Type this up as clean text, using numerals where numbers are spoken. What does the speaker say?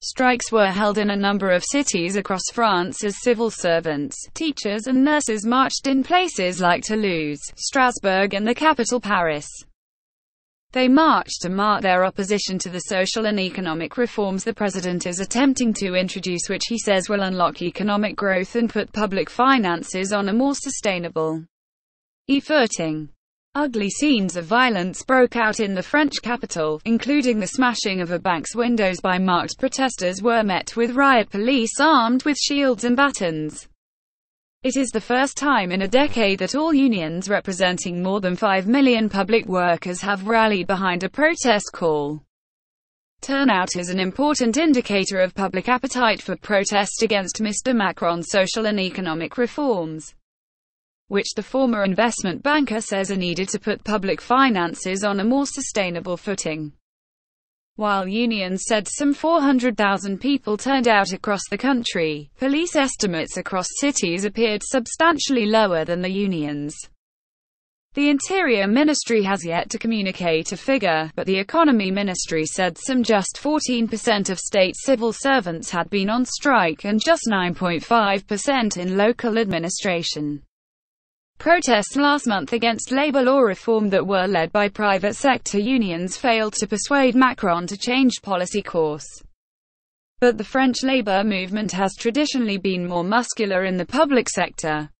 Strikes were held in a number of cities across France as civil servants, teachers and nurses marched in places like Toulouse, Strasbourg and the capital Paris. They marched to mark their opposition to the social and economic reforms the president is attempting to introduce, which he says will unlock economic growth and put public finances on a more sustainable footing. Ugly scenes of violence broke out in the French capital, including the smashing of a bank's windows by marked protesters were met with riot police armed with shields and batons. It is the first time in a decade that all unions representing more than 5 million public workers have rallied behind a protest call. Turnout is an important indicator of public appetite for protest against Mr. Macron's social and economic reforms, which the former investment banker says are needed to put public finances on a more sustainable footing. While unions said some 400,000 people turned out across the country, police estimates across cities appeared substantially lower than the unions. The Interior Ministry has yet to communicate a figure, but the Economy Ministry said some just 14% of state civil servants had been on strike and just 9.5% in local administration. Protests last month against labor law reform that were led by private sector unions failed to persuade Macron to change policy course. But the French labor movement has traditionally been more muscular in the public sector.